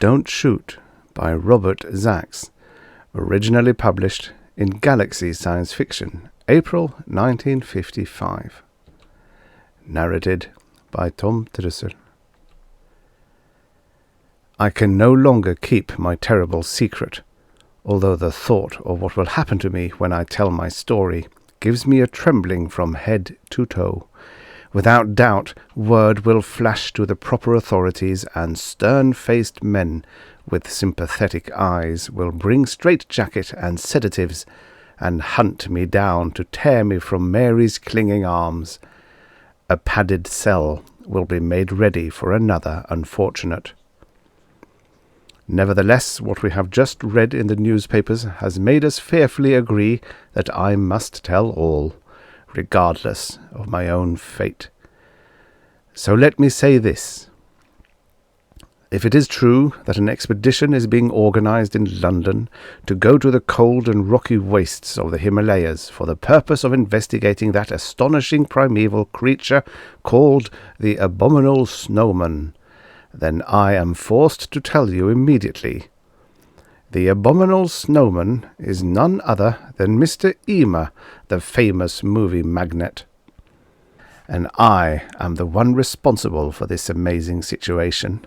Don't Shoot by Robert Zacks, originally published in Galaxy Science Fiction, April 1955. Narrated by Tom Trussel. I can no longer keep my terrible secret, although the thought of what will happen to me when I tell my story gives me a trembling from head to toe. Without doubt, word will flash to the proper authorities, and stern-faced men with sympathetic eyes will bring straitjacket and sedatives and hunt me down to tear me from Mary's clinging arms. A padded cell will be made ready for another unfortunate. Nevertheless, what we have just read in the newspapers has made us fearfully agree that I must tell all, regardless of my own fate. So let me say this. If it is true that an expedition is being organized in London to go to the cold and rocky wastes of the Himalayas for the purpose of investigating that astonishing primeval creature called the Abominable Snowman, then I am forced to tell you immediately. The Abominable Snowman is none other than Mr. Emer, the famous movie magnate. And I am the one responsible for this amazing situation.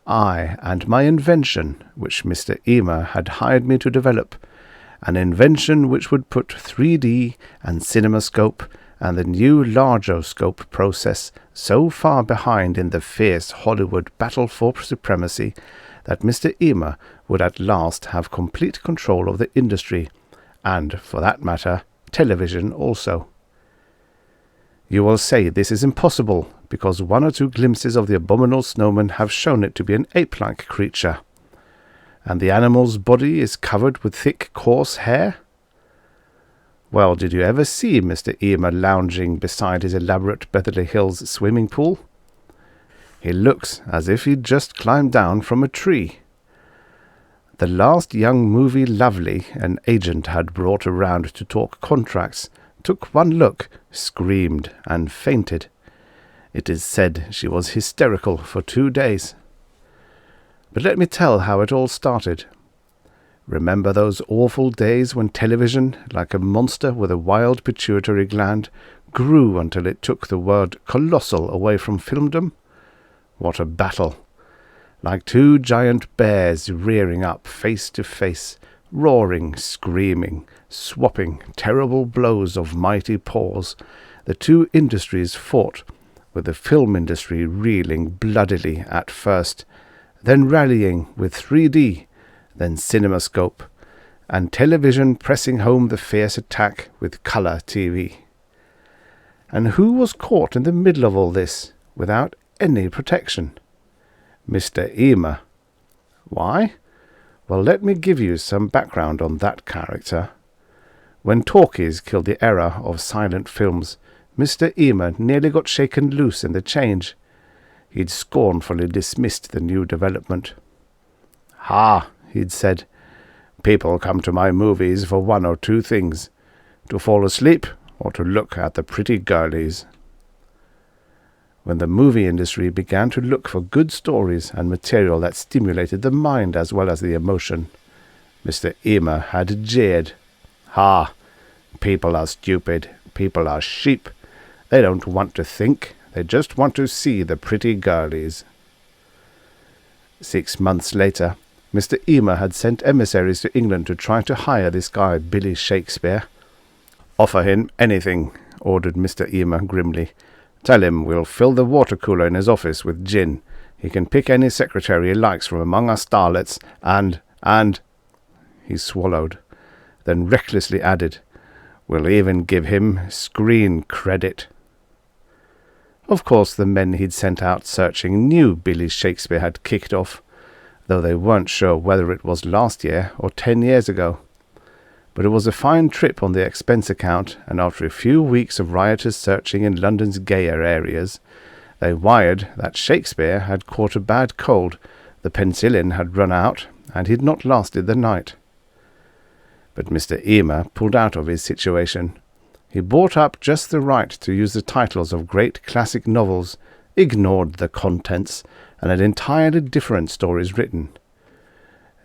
I and my invention, which Mr. Emer had hired me to develop, an invention which would put 3D and cinemascope and the new largoscope process so far behind in the fierce Hollywood battle for supremacy that Mr. Emer would at last have complete control of the industry, and, for that matter, television also. You will say this is impossible, because one or two glimpses of the Abominable Snowman have shown it to be an ape-like creature. And the animal's body is covered with thick, coarse hair? Well, did you ever see Mr. Emer lounging beside his elaborate Beverly Hills swimming pool? He looks as if he'd just climbed down from a tree. The last young movie lovely an agent had brought around to talk contracts took one look, screamed, and fainted. It is said she was hysterical for 2 days. But let me tell how it all started. Remember those awful days when television, like a monster with a wild pituitary gland, grew until it took the word colossal away from filmdom? What a battle! Like two giant bears rearing up face to face, roaring, screaming, swapping terrible blows of mighty paws, the two industries fought, with the film industry reeling bloodily at first, then rallying with 3D, then cinemascope, and television pressing home the fierce attack with colour TV. And who was caught in the middle of all this, without any protection? Mr. Emer. Why? Well, let me give you some background on that character. When talkies killed the era of silent films, Mr. Emer nearly got shaken loose in the change. He'd scornfully dismissed the new development. "Ha," he'd said, "people come to my movies for one or two things, to fall asleep or to look at the pretty girlies." When the movie industry began to look for good stories and material that stimulated the mind as well as the emotion, Mr. Emer had jeered. "Ha! People are stupid. People are sheep. They don't want to think. They just want to see the pretty girlies." 6 months later, Mr. Emer had sent emissaries to England to try to hire this guy, Billy Shakespeare. "Offer him anything," ordered Mr. Emer grimly. "Tell him we'll fill the water cooler in his office with gin. He can pick any secretary he likes from among our starlets, and... He swallowed, then recklessly added, "We'll even give him screen credit." Of course, the men he'd sent out searching knew Billy Shakespeare had kicked off, though they weren't sure whether it was last year or 10 years ago. But it was a fine trip on the expense account, and after a few weeks of riotous searching in London's gayer areas, they wired that Shakespeare had caught a bad cold, the penicillin had run out, and he'd not lasted the night. But Mr. Emer pulled out of his situation. He bought up just the right to use the titles of great classic novels, ignored the contents, and had entirely different stories written.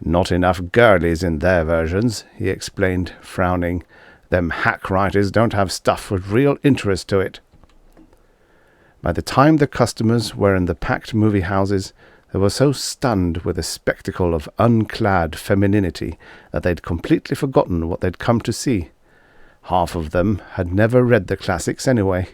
Not enough girlies in their versions, he explained, frowning. Them hack writers don't have stuff with real interest to it. By the time the customers were in the packed movie houses, they were so stunned with the spectacle of unclad femininity that they'd completely forgotten what they'd come to see. Half of them had never read the classics anyway.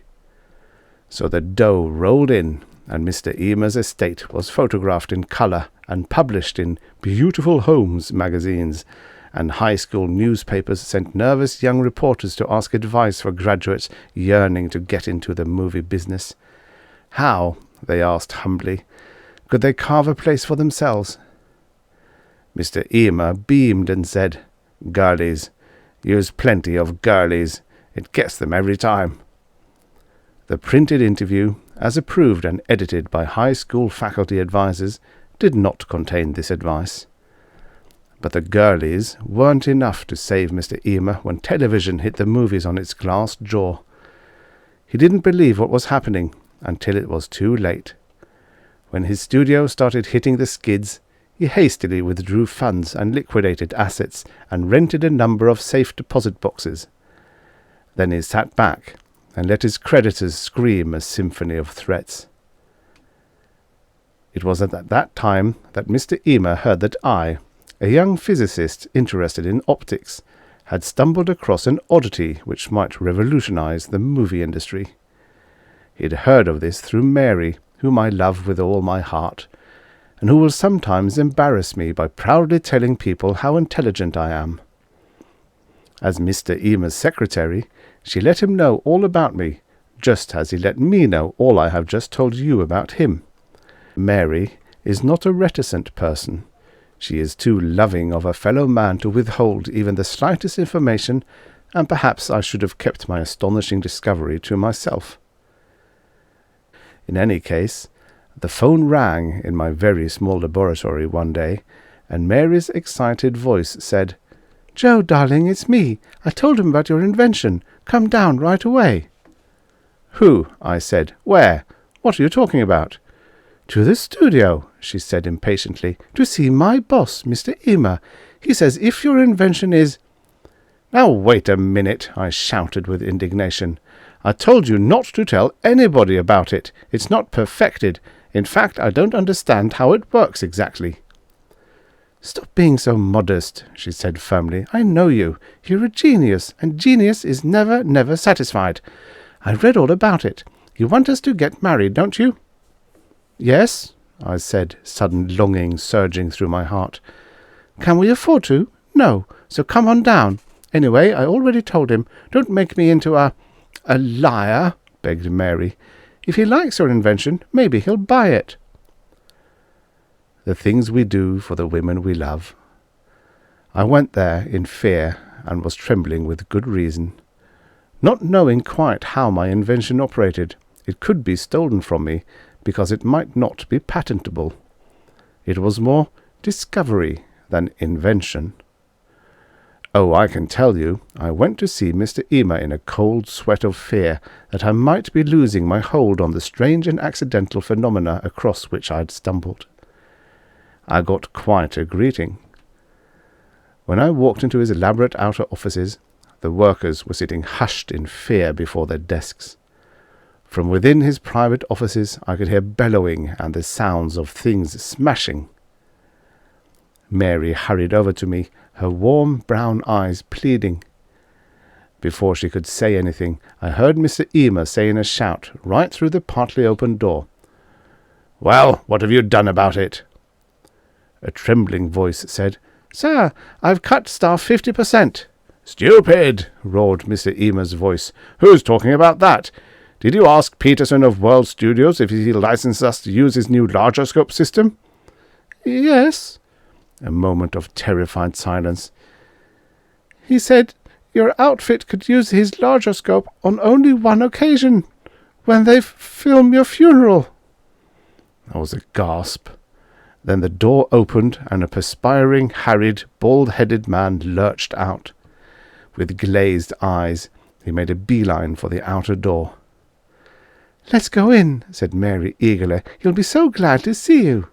So the dough rolled in, and Mr. Emer's estate was photographed in colour and published in Beautiful Homes magazines, and high school newspapers sent nervous young reporters to ask advice for graduates yearning to get into the movie business. How, they asked humbly, could they carve a place for themselves? Mr. Emer beamed and said, "Girlies. Use plenty of girlies. It gets them every time." The printed interview, as approved and edited by high school faculty advisors, did not contain this advice. But the girlies weren't enough to save Mr. Emer when television hit the movies on its glass jaw. He didn't believe what was happening until it was too late. When his studio started hitting the skids, he hastily withdrew funds and liquidated assets and rented a number of safe deposit boxes. Then he sat back and let his creditors scream a symphony of threats. It was at that time that Mr. Emer heard that I, a young physicist interested in optics, had stumbled across an oddity which might revolutionize the movie industry. He had heard of this through Mary, whom I love with all my heart, and who will sometimes embarrass me by proudly telling people how intelligent I am. As Mr. Emer's secretary, she let him know all about me, just as he let me know all I have just told you about him. Mary is not a reticent person. She is too loving of a fellow man to withhold even the slightest information, and perhaps I should have kept my astonishing discovery to myself. In any case, the phone rang in my very small laboratory one day, and Mary's excited voice said, "Joe, darling, it's me. I told him about your invention. Come down right away." "Who?" I said. "Where? What are you talking about?" "To the studio," she said impatiently, "to see my boss, Mr. Emer. He says if your invention is—" "Now wait a minute," I shouted with indignation. "I told you not to tell anybody about it. It's not perfected. In fact, I don't understand how it works exactly." "Stop being so modest," she said firmly. "I know you. You're a genius, and genius is never, never satisfied. I read all about it. You want us to get married, don't you?" "Yes," I said, sudden longing surging through my heart. "Can we afford to?" "No, so come on down. Anyway, I already told him. Don't make me into a liar," begged Mary. "If he likes your invention, maybe he'll buy it." The things we do for the women we love. I went there in fear and was trembling with good reason. Not knowing quite how my invention operated, it could be stolen from me because it might not be patentable. It was more discovery than invention. Oh, I can tell you, I went to see Mr. Emer in a cold sweat of fear that I might be losing my hold on the strange and accidental phenomena across which I had stumbled. I got quite a greeting. When I walked into his elaborate outer offices, the workers were sitting hushed in fear before their desks. From within his private offices I could hear bellowing and the sounds of things smashing. Mary hurried over to me, her warm brown eyes pleading. Before she could say anything, I heard Mr. Emer say in a shout, right through the partly open door, "Well, what have you done about it?" A trembling voice said, "Sir, I've cut staff 50%. "Stupid!" roared Mr. Emer's voice. "Who's talking about that? Did you ask Peterson of World Studios if he licensed us to use his new larger scope system?" "Yes." A moment of terrified silence. "He said your outfit could use his larger scope on only one occasion, when they film your funeral." There was a gasp. Then the door opened and a perspiring, harried, bald-headed man lurched out. With glazed eyes, he made a beeline for the outer door. "Let's go in," said Mary eagerly. "He'll be so glad to see you."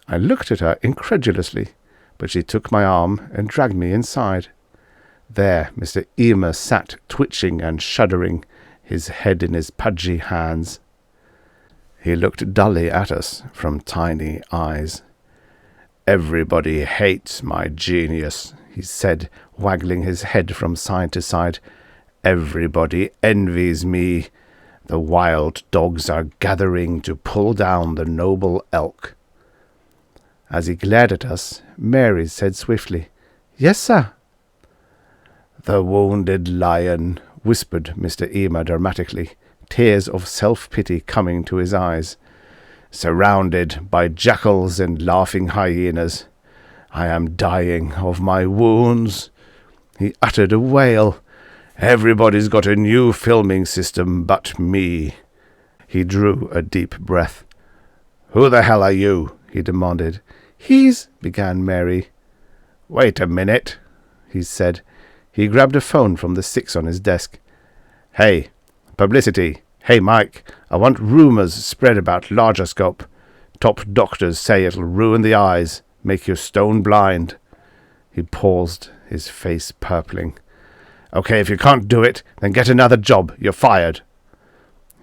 I looked at her incredulously, but she took my arm and dragged me inside. There Mr. Eamer sat twitching and shuddering, his head in his pudgy hands. He looked dully at us from tiny eyes. "Everybody hates my genius," he said, waggling his head from side to side. "Everybody envies me. The wild dogs are gathering to pull down the noble elk." As he glared at us, Mary said swiftly, "Yes, sir." "The wounded lion," whispered Mr. Eamer dramatically, tears of self-pity coming to his eyes. "Surrounded by jackals and laughing hyenas. I am dying of my wounds." He uttered a wail. "Everybody's got a new filming system but me." He drew a deep breath. "Who the hell are you?" he demanded. "He's—" began Mary. "Wait a minute," he said. He grabbed a phone from the 6 on his desk. "Hey, publicity. Hey, Mike, I want rumours spread about larger scope. Top doctors say it'll ruin the eyes, make you stone blind." He paused, his face purpling. "Okay, if you can't do it, then get another job. You're fired."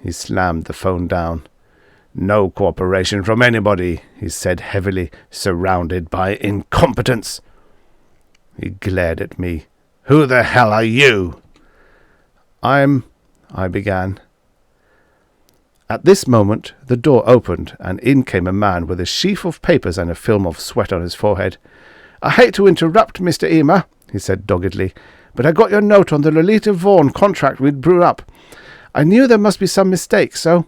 He slammed the phone down. "No cooperation from anybody," he said heavily, "surrounded by incompetence." He glared at me. "Who the hell are you?" I began. At this moment the door opened, and in came a man with a sheaf of papers and a film of sweat on his forehead. "I hate to interrupt, Mr. Eamer," he said doggedly, "but I got your note on the Lolita Vaughan contract we'd brew up. I knew there must be some mistake, so—"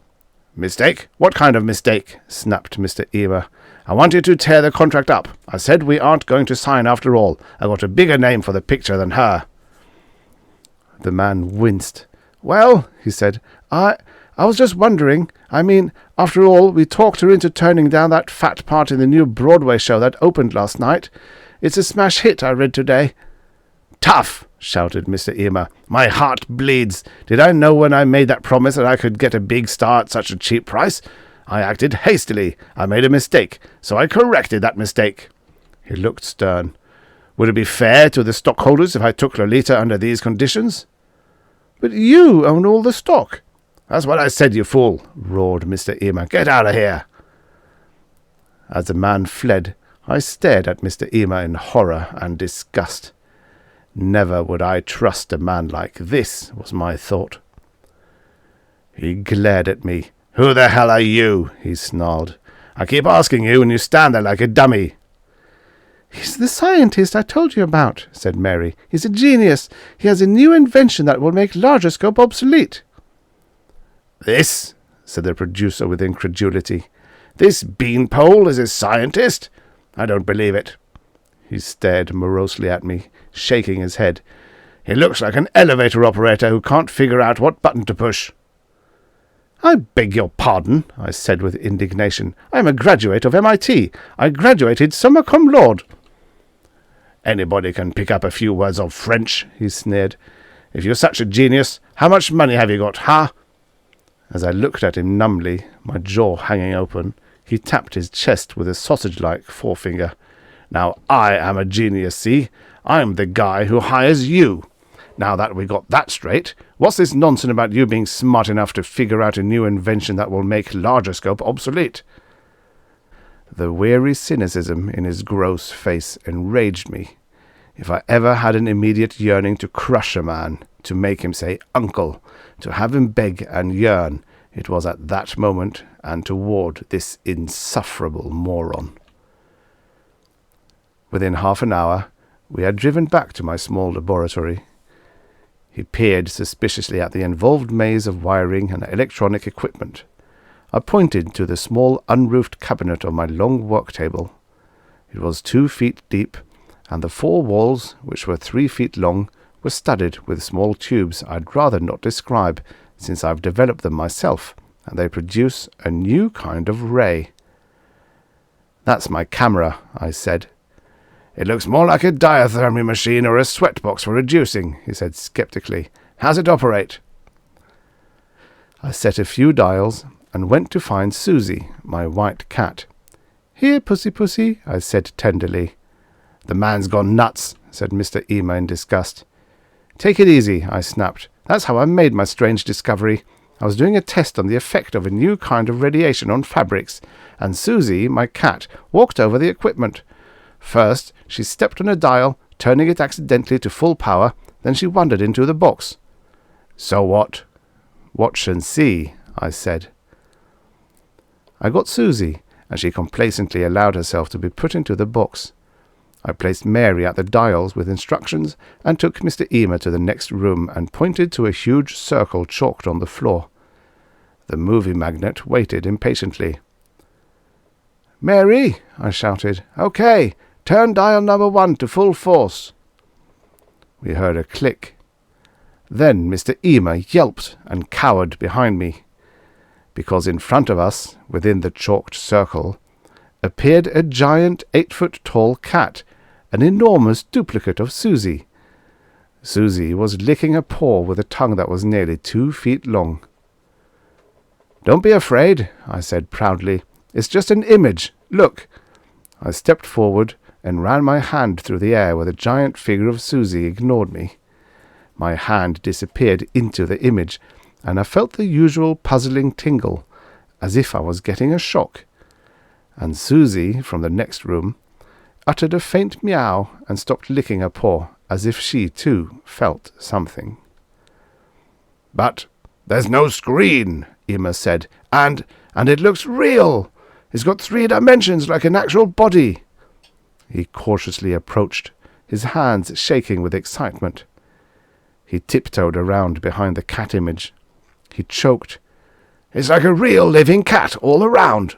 "Mistake? What kind of mistake?" snapped Mr. Eamer. "I want you to tear the contract up. I said we aren't going to sign after all. I got a bigger name for the picture than her." The man winced. "Well," he said, I was just wondering. I mean, after all, we talked her into turning down that fat part in the new Broadway show that opened last night. It's a smash hit, I read today." "Tough!" shouted Mr. Eamer. "My heart bleeds. Did I know when I made that promise that I could get a big star at such a cheap price? I acted hastily. I made a mistake, so I corrected that mistake." He looked stern. "Would it be fair to the stockholders if I took Lolita under these conditions?" "But you own all the stock." "That's what I said, you fool," roared Mr. Eamer. "Get out of here." As the man fled, I stared at Mr. Eamer in horror and disgust. Never would I trust a man like this, was my thought. He glared at me. "Who the hell are you?" he snarled. "I keep asking you, and you stand there like a dummy." "He's the scientist I told you about," said Mary. "He's a genius. He has a new invention that will make larger scope obsolete." "This," said the producer with incredulity. "This beanpole is a scientist? I don't believe it." He stared morosely at me, shaking his head. "He looks like an elevator operator who can't figure out what button to push." "I beg your pardon," I said with indignation. "I am a graduate of MIT. I graduated summa cum laude." "Anybody can pick up a few words of French," he sneered. "If you're such a genius, how much money have you got, huh?" As I looked at him numbly, my jaw hanging open, he tapped his chest with a sausage-like forefinger. "Now I am a genius, see? I'm the guy who hires you. Now that we got that straight, what's this nonsense about you being smart enough to figure out a new invention that will make larger scope obsolete?" The weary cynicism in his gross face enraged me. If I ever had an immediate yearning to crush a man, to make him say uncle, to have him beg and yearn, it was at that moment and toward this insufferable moron. Within half an hour, we had driven back to my small laboratory. He peered suspiciously at the involved maze of wiring and electronic equipment. I pointed to the small unroofed cabinet on my long work table. It was 2 feet deep, and the 4 walls, which were 3 feet long, were studded with small tubes I'd rather not describe, since I've developed them myself, and they produce a new kind of ray. "That's my camera," I said. "It looks more like a diathermy machine or a sweatbox for reducing," he said skeptically. "How's it operate?" I set a few dials and went to find Susie, my white cat. "Here, pussy," I said tenderly. "The man's gone nuts," said Mr. Ema in disgust. "Take it easy," I snapped. "That's how I made my strange discovery. I was doing a test on the effect of a new kind of radiation on fabrics, and Susie, my cat, walked over the equipment. First, she stepped on a dial, turning it accidentally to full power, then she wandered into the box." "So what?" "Watch and see," I said. I got Susie, and she complacently allowed herself to be put into the box. I placed Mary at the dials with instructions and took Mr. Ema to the next room and pointed to a huge circle chalked on the floor. The movie magnate waited impatiently. "Mary," I shouted, "okay, turn dial number 1 to full force." We heard a click. Then Mr. Ema yelped and cowered behind me, because in front of us, within the chalked circle, appeared a giant 8-foot-tall cat, an enormous duplicate of Susie. Susie was licking a paw with a tongue that was nearly 2 feet long. "Don't be afraid," I said proudly. "It's just an image. Look." I stepped forward and ran my hand through the air where the giant figure of Susie ignored me. My hand disappeared into the image, and I felt the usual puzzling tingle, as if I was getting a shock. And Susie, from the next room, uttered a faint meow and stopped licking her paw, as if she, too, felt something. "But there's no screen," Ema said, and it looks real. It's got 3 dimensions like an actual body." He cautiously approached, his hands shaking with excitement. He tiptoed around behind the cat image. He choked. "It's like a real living cat all around."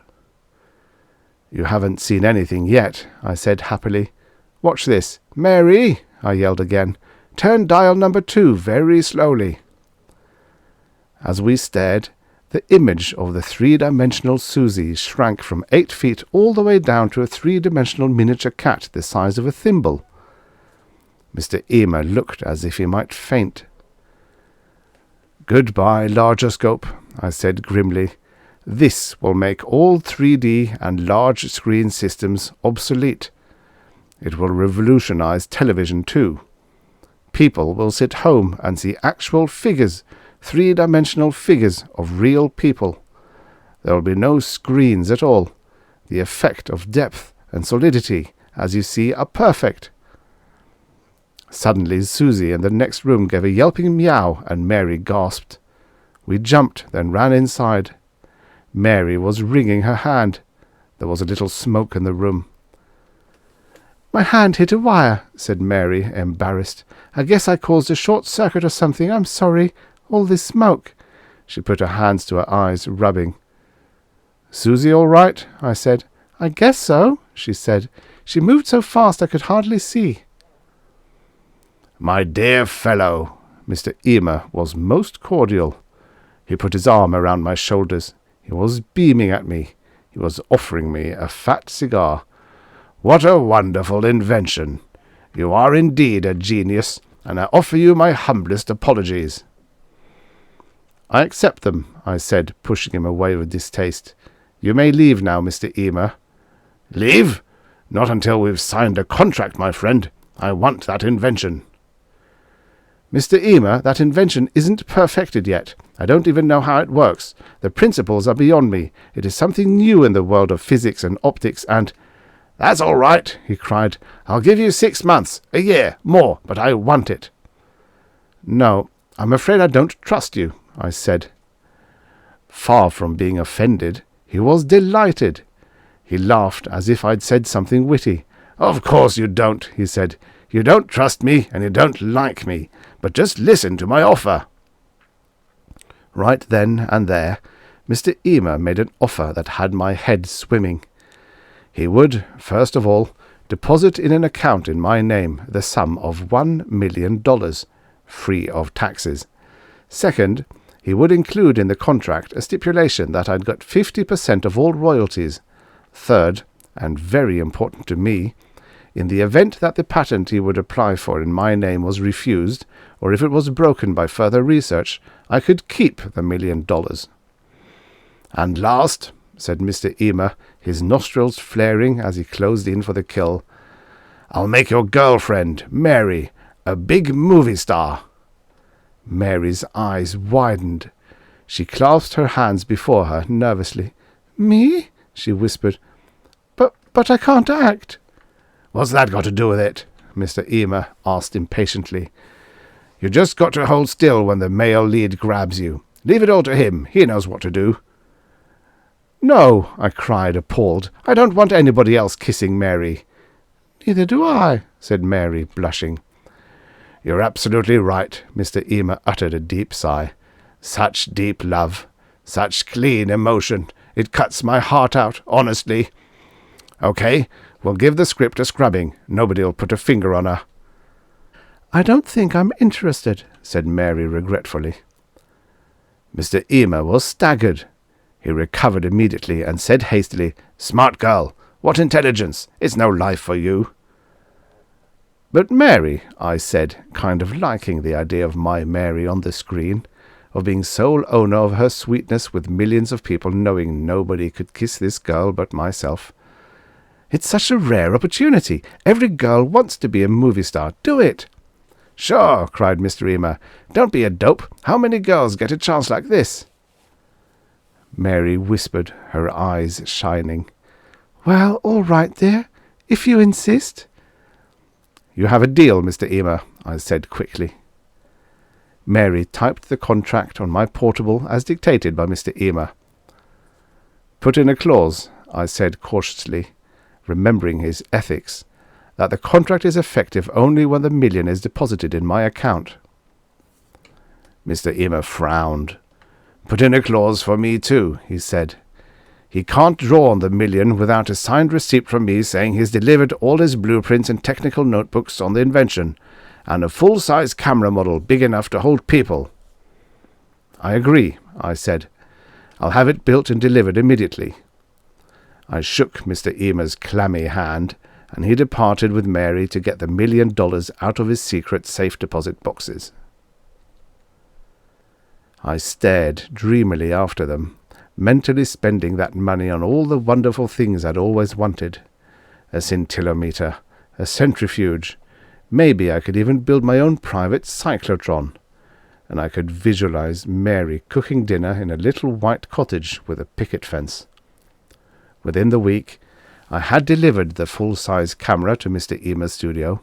"You haven't seen anything yet," I said happily. "Watch this. Mary," I yelled again. "Turn dial number 2 very slowly." As we stared, the image of the 3-dimensional Susie shrank from 8 feet all the way down to a 3-dimensional miniature cat the size of a thimble. Mr. Ema looked as if he might faint. "Goodbye, larger scope," I said grimly. "This will make all 3D and large screen systems obsolete. It will revolutionize television too. People will sit home and see actual figures, 3-dimensional figures of real people. There will be no screens at all. The effect of depth and solidity, as you see, are perfect." Suddenly Susie in the next room gave a yelping meow, and Mary gasped. We jumped, then ran inside. Mary was wringing her hand. There was a little smoke in the room. "My hand hit a wire," said Mary, embarrassed. "I guess I caused a short circuit or something. I'm sorry. All this smoke." She put her hands to her eyes, rubbing. "Susie all right?" I said. "I guess so," she said. "She moved so fast I could hardly see." "My dear fellow," Mr. Ema was most cordial. He put his arm around my shoulders. He was beaming at me. He was offering me a fat cigar. "What a wonderful invention! You are indeed a genius, and I offer you my humblest apologies." "I accept them," I said, pushing him away with distaste. "You may leave now, Mr. Ema." "Leave? Not until we've signed a contract, my friend. I want that invention." "Mr. Ema, that invention isn't perfected yet. I don't even know how it works. The principles are beyond me. It is something new in the world of physics and optics, and—" "That's all right," he cried. "I'll give you 6 months, a year, more, but I want it." "No, I'm afraid I don't trust you," I said. Far from being offended, he was delighted. He laughed as if I'd said something witty. "Of course you don't," he said. "You don't trust me, and you don't like me. But just listen to my offer." Right then and there, Mr. Ema made an offer that had my head swimming. He would, first of all, deposit in an account in my name the sum of $1 million, free of taxes. Second, he would include in the contract a stipulation that I'd got 50% of all royalties. Third, and very important to me, in the event that the patent he would apply for in my name was refused, or if it was broken by further research, I could keep the $1 million. And last, said Mr. Emer, his nostrils flaring as he closed in for the kill. "I'll make your girlfriend, Mary, a big movie star." Mary's eyes widened. She clasped her hands before her nervously. "Me?" she whispered. But I can't act." "What's that got to do with it?" Mr. Emer asked impatiently. "You just got to hold still when the male lead grabs you. Leave it all to him. He knows what to do." "No," I cried, appalled. "I don't want anybody else kissing Mary." "Neither do I," said Mary, blushing. "You're absolutely right," Mr. Emer uttered a deep sigh. "Such deep love. Such clean emotion. It cuts my heart out, honestly. Okay, we'll give the script a scrubbing. Nobody'll put a finger on her." "I don't think I'm interested," said Mary regretfully. Mr. Emer was staggered. He recovered immediately and said hastily, "Smart girl! What intelligence! It's no life for you." "But Mary," I said, kind of liking the idea of my Mary on the screen, of being sole owner of her sweetness with millions of people knowing nobody could kiss this girl but myself. "It's such a rare opportunity. Every girl wants to be a movie star. Do it." "Sure," cried Mr. Emer. "Don't be a dope. How many girls get a chance like this?" Mary whispered, her eyes shining. "Well, all right, dear, if you insist." "You have a deal, Mr. Emer," I said quickly. Mary typed the contract on my portable as dictated by Mr. Emer. "Put in a clause," I said cautiously, remembering his ethics, "that the contract is effective only when the million is deposited in my account." Mr. Emer frowned. "Put in a clause for me too," he said. "He can't draw on the million without a signed receipt from me saying he's delivered all his blueprints and technical notebooks on the invention, and a full-size camera model big enough to hold people." "I agree," I said. "I'll have it built and delivered immediately." I shook Mr. Emer's clammy hand, and he departed with Mary to get the $1 million out of his secret safe deposit boxes. I stared dreamily after them, mentally spending that money on all the wonderful things I'd always wanted. A scintillometer, a centrifuge. Maybe I could even build my own private cyclotron. And I could visualize Mary cooking dinner in a little white cottage with a picket fence. Within the week, I had delivered the full-size camera to Mr. Emer's studio.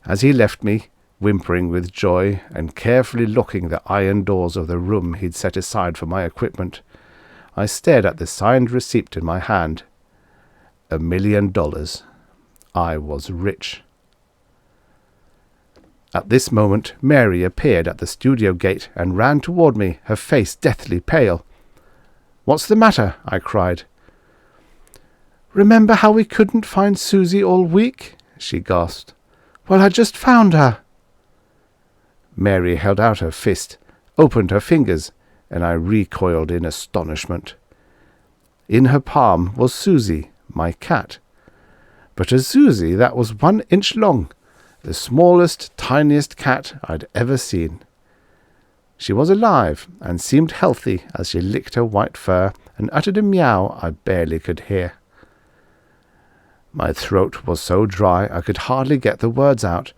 As he left me, whimpering with joy and carefully locking the iron doors of the room he'd set aside for my equipment, I stared at the signed receipt in my hand. $1 million. I was rich. At this moment, Mary appeared at the studio gate and ran toward me, her face deathly pale. "What's the matter?" I cried. "Remember how we couldn't find Susie all week?" she gasped. "Well, I just found her." Mary held out her fist, opened her fingers, and I recoiled in astonishment. In her palm was Susie, my cat. But a Susie that was 1 inch long, the smallest, tiniest cat I'd ever seen. She was alive and seemed healthy as she licked her white fur and uttered a meow I barely could hear. My throat was so dry I could hardly get the words out.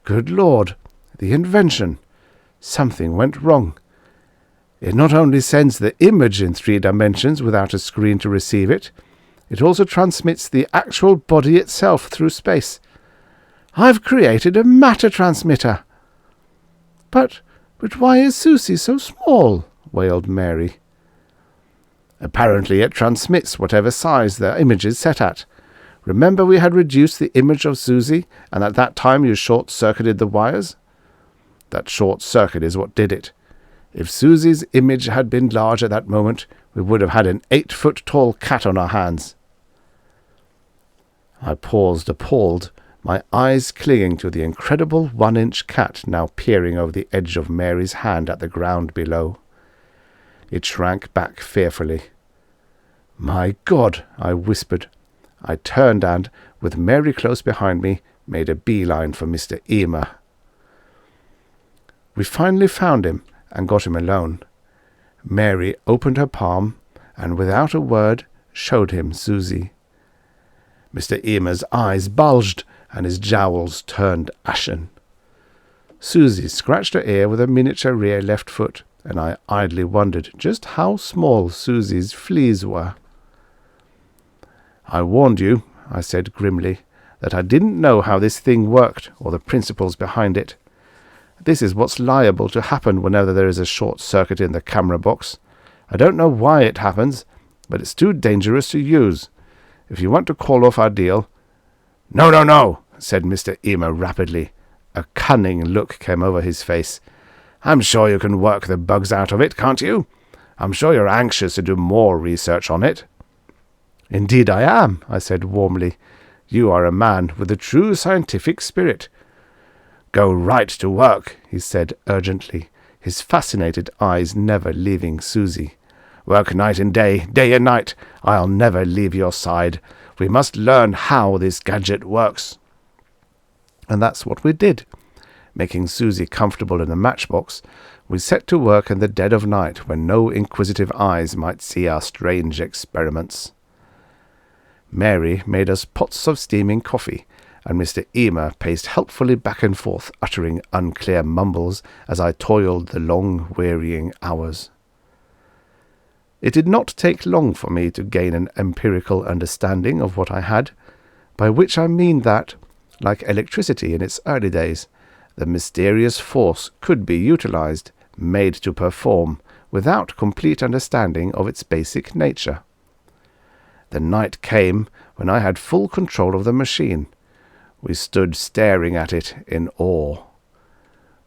Good Lord, the invention! Something went wrong. It not only sends the image in 3 dimensions without a screen to receive it, it also transmits the actual body itself through space. I've created a matter transmitter. But why is Susie so small?" wailed Mary. "Apparently it transmits whatever size the image is set at. Remember we had reduced the image of Susie, and at that time you short-circuited the wires? That short circuit is what did it. If Susie's image had been large at that moment, we would have had an 8-foot-tall cat on our hands." I paused appalled, my eyes clinging to the incredible 1-inch cat now peering over the edge of Mary's hand at the ground below. It shrank back fearfully. "My God!" I whispered. I turned and, with Mary close behind me, made a beeline for Mr. Emer. We finally found him and got him alone. Mary opened her palm, and without a word showed him Susie. Mr. Emer's eyes bulged, and his jowls turned ashen. Susie scratched her ear with a miniature rear left foot, and I idly wondered just how small Susie's fleas were. "I warned you," I said grimly, "that I didn't know how this thing worked or the principles behind it. This is what's liable to happen whenever there is a short circuit in the camera box. I don't know why it happens, but it's too dangerous to use. If you want to call off our deal—" "No, no, no," said Mr. Emer rapidly. A cunning look came over his face. "I'm sure you can work the bugs out of it, can't you? I'm sure you're anxious to do more research on it." "Indeed I am," I said warmly. "You are a man with a true scientific spirit." "Go right to work," he said urgently, his fascinated eyes never leaving Susie. "Work night and day, day and night. I'll never leave your side. We must learn how this gadget works." And that's what we did. Making Susie comfortable in a matchbox, we set to work in the dead of night when no inquisitive eyes might see our strange experiments. Mary made us pots of steaming coffee, and Mr. Emer paced helpfully back and forth, uttering unclear mumbles as I toiled the long, wearying hours. It did not take long for me to gain an empirical understanding of what I had, by which I mean that, like electricity in its early days, the mysterious force could be utilized, made to perform, without complete understanding of its basic nature. The night came when I had full control of the machine. We stood staring at it in awe.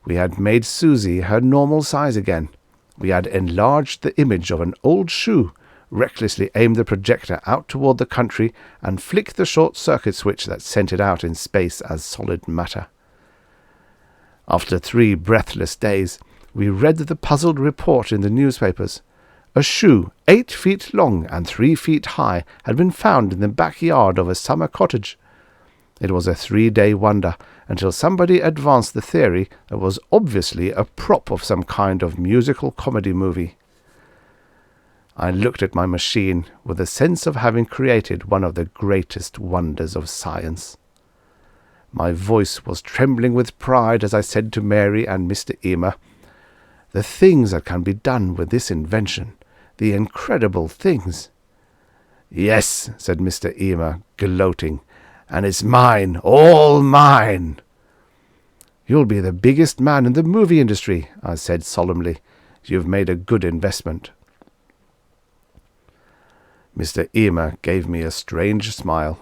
We had made Susie her normal size again. We had enlarged the image of an old shoe, recklessly aimed the projector out toward the country, and flicked the short-circuit switch that sent it out in space as solid matter. After 3 breathless days, we read the puzzled report in the newspapers. A shoe 8 feet long and 3 feet high had been found in the backyard of a summer cottage. It was a 3-day wonder, until somebody advanced the theory that was obviously a prop of some kind of musical comedy movie. I looked at my machine with a sense of having created one of the greatest wonders of science. My voice was trembling with pride as I said to Mary and Mr. Emer, "The things that can be done with this invention, the incredible things." "Yes," said Mr. Emer, gloating, "and it's mine, all mine." "You'll be the biggest man in the movie industry," I said solemnly. "You've made a good investment." Mr. Emer gave me a strange smile.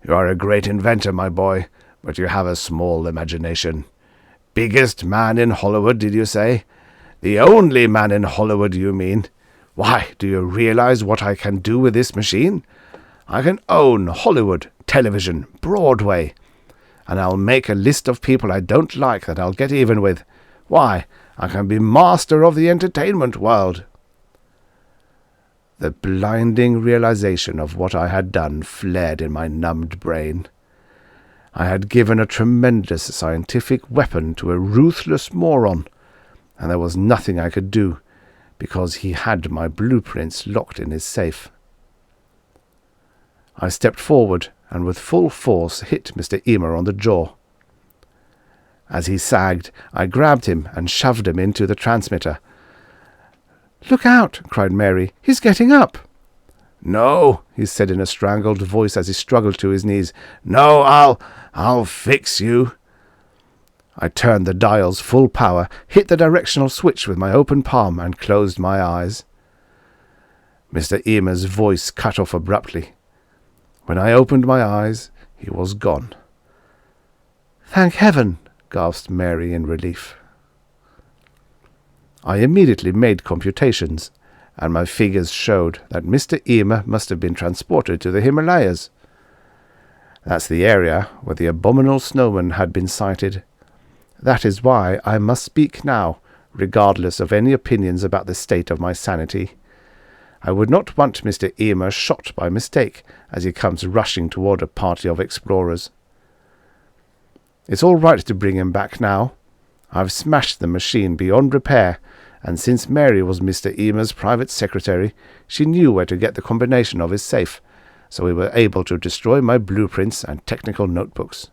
"You are a great inventor, my boy, but you have a small imagination. Biggest man in Hollywood, did you say? The only man in Hollywood, you mean? Why, do you realize what I can do with this machine? I can own Hollywood, television, Broadway. And I'll make a list of people I don't like that I'll get even with. Why, I can be master of the entertainment world." The blinding realization of what I had done flared in my numbed brain. I had given a tremendous scientific weapon to a ruthless moron, and there was nothing I could do, because he had my blueprints locked in his safe. I stepped forward and with full force hit Mr. Emer on the jaw. As he sagged, I grabbed him and shoved him into the transmitter. "Look out!" cried Mary. "He's getting up!" "No," he said in a strangled voice as he struggled to his knees. "No, I'll fix you." I turned the dials full power, hit the directional switch with my open palm, and closed my eyes. Mr. Emer's voice cut off abruptly. When I opened my eyes, he was gone. "Thank heaven!" gasped Mary in relief. I immediately made computations, and my figures showed that Mr. Emer must have been transported to the Himalayas. That's the area where the Abominable Snowman had been sighted. That is why I must speak now, regardless of any opinions about the state of my sanity. I would not want Mr. Emer shot by mistake as he comes rushing toward a party of explorers. It's all right to bring him back now. I've smashed the machine beyond repair, and since Mary was Mr. Ema's private secretary, she knew where to get the combination of his safe, so we were able to destroy my blueprints and technical notebooks.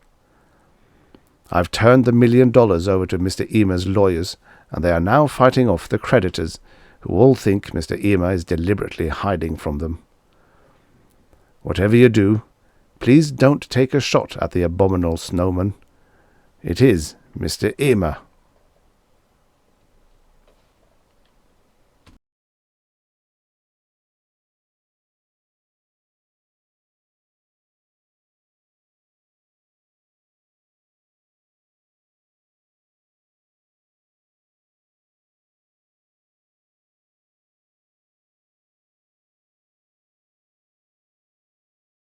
I've turned the $1 million over to Mr. Ema's lawyers, and they are now fighting off the creditors, who all think Mr. Ema is deliberately hiding from them. Whatever you do, please don't take a shot at the Abominable Snowman. It is Mr. Ema.